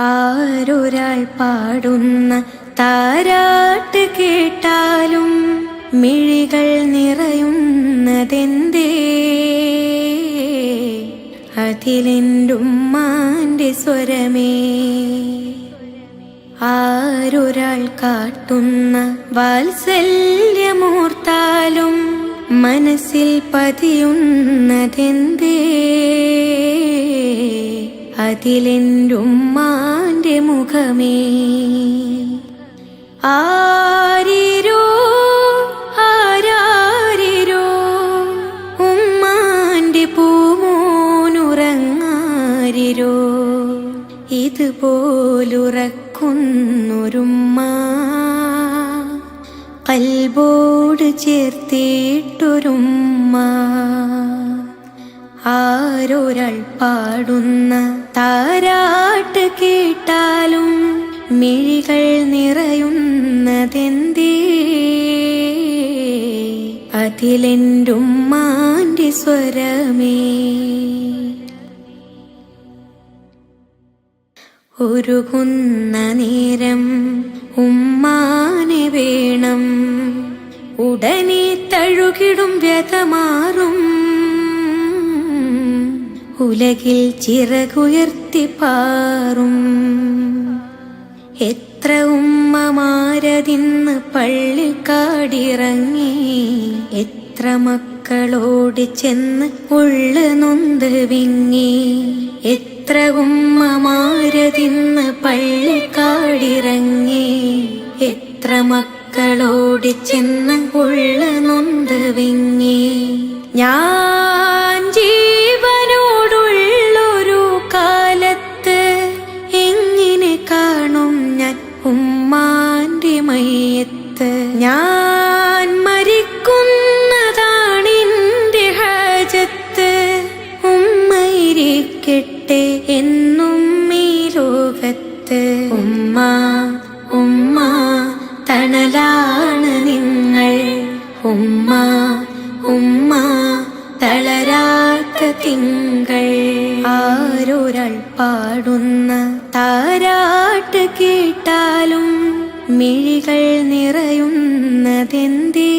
ആരൊരാൾ പാടുന്ന താരാട്ട് കേട്ടാലും മിഴികൾ നിറയുന്നതെന്തേ? അതിലെന്റുമ്മാന്റെ സ്വരമേ. ആരൊരാൾ കാട്ടുന്ന വാത്സല്യമോർത്താലും മനസ്സിൽ പതിയുന്നതെന്തേ? അതിലെന്റുമ്മാന്റെ മുഖമേ. ആരിരോ ആരാരിരോ ഉമ്മാന്റെ പൂമോനുറങ്ങാരിരോ, ഇതുപോലുറക്കുന്നൊരുമ്മ കൽബോട് ചേർത്തിട്ടൊരുമ്മ. ആരൊരാൾ പാടുന്ന താരാട്ട് കേട്ടാലും മിഴികൾ നിറയുന്നതെന്തേ? അതിലെന്റുമ്മാന്റെ സ്വരമേ. ഉരുകുന്ന നേരം ഉമ്മാനെ വേണം, ഉടനെ തഴുകിടും വ്യതമാറും. ഉലകിൽ ചിറകുയർത്തി പാറും. എത്ര ഉമ്മമാരതിന്ന് പള്ളിക്കാടിറങ്ങി, എത്ര മക്കളോട് ചെന്ന് ഉള്ളു നൊന്ത് വിങ്ങി. എത്ര ഉമ്മമാരതിന്ന് പള്ളിക്കാടിറങ്ങി, എത്ര മക്കളോട് ചെന്ന് ഉള്ളു നൊന്ത് വിങ്ങി. ഞാൻ ജീവനോടുള്ളൊരു കാലത്ത് എങ്ങനെ കാണും ഞാൻ ഉമ്മാന്റെ മയ്യത്ത്? ഞാൻ മരിക്കുന്നതാണെന്റെ ഹാജത്ത്. ഉമ്മയിരിക്കട്ടെ എന്നും ഈ ലോകത്ത്. ഉമ്മ ഉമ്മ തണലാണ് നിങ്ങൾ, ഉമ്മ ഉമ്മ തളരാത്ത തിങ്കൾ. ആരൊരാൾ പാടുന്ന താരാട്ട് കേട്ടാലും മിഴികൾ നിറയുന്നതെന്തേ?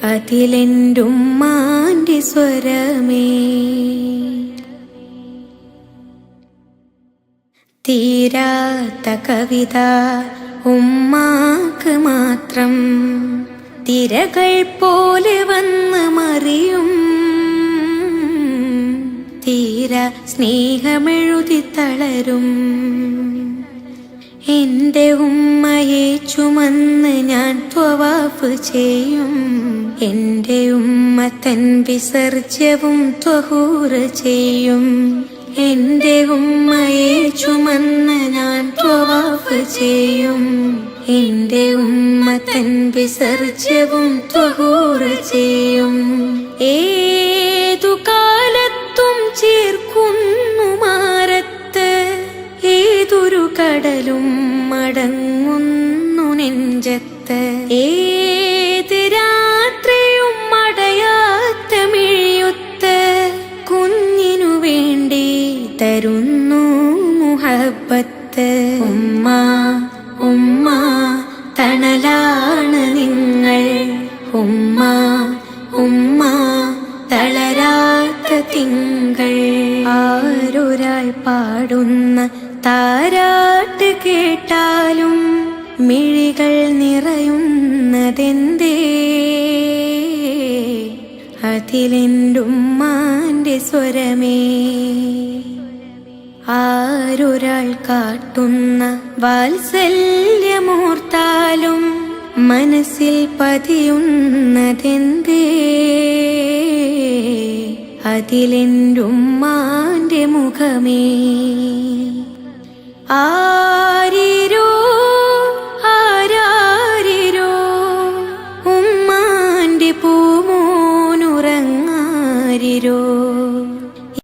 അതിലെന്റുമ്മാന്റെ സ്വരമേ. തീരാത്ത കവിത ഉമ്മാക്ക് മാത്രം, തിരകൾ പോലെ വന്ന് മറിയും. തീര സ്നേഹമെഴുതി തളരും. എന്റെ ഉമ്മയെ ചുമന്ന് ഞാൻ ത്വവാഫ് ചെയ്യും. എന്റെ ഉമ്മ തൻ വിസർജ്യവും ത്വഹൂറ് ചെയ്യും. എന്റെ ഉമ്മയെ ചുമന്ന് ഞാൻ ത്വവാഫ് ചെയ്യും. എന്റെ ഉമ്മ തൻ വിസർജ്യവും ത്വഹൂറ് ചെയ്യും. ഏതു കാലത്തും ചേർക്കുന്നു മാറത്ത്, ഏതൊരു കടലും മടങ്ങുന്നു നെഞ്ചത്ത്. ഏത് രാത്രിയും മടയാത്ത മിഴിയുത്ത് കുഞ്ഞിനു വേണ്ടി തരുന്നു മുഹബ്ബത്ത്. ഉമ്മ ഉമ്മ തണലാണ് നിങ്ങൾ, ഉമ്മ ഉമ്മ തളരാത്ത തിങ്കൾ. ആരൊരാൾ പാടുന്ന താരാട്ട് കേട്ടാലും മിഴികൾ നിറയുന്നതെന്തേ? അതിലെന്റുമ്മാന്റെ സ്വരമേ. ആരൊരാൾ കാട്ടുന്ന വാത്സല്യമോർത്താലും മനസ്സിൽ പതിയുന്നതെന്തേ? അതിലെന്റുമ്മാന്റെ മുഖമേ. ആരിരോ ആരാരിരോ ഉമ്മാന്റെ പൂമോനുറങ്ങാരിരോ,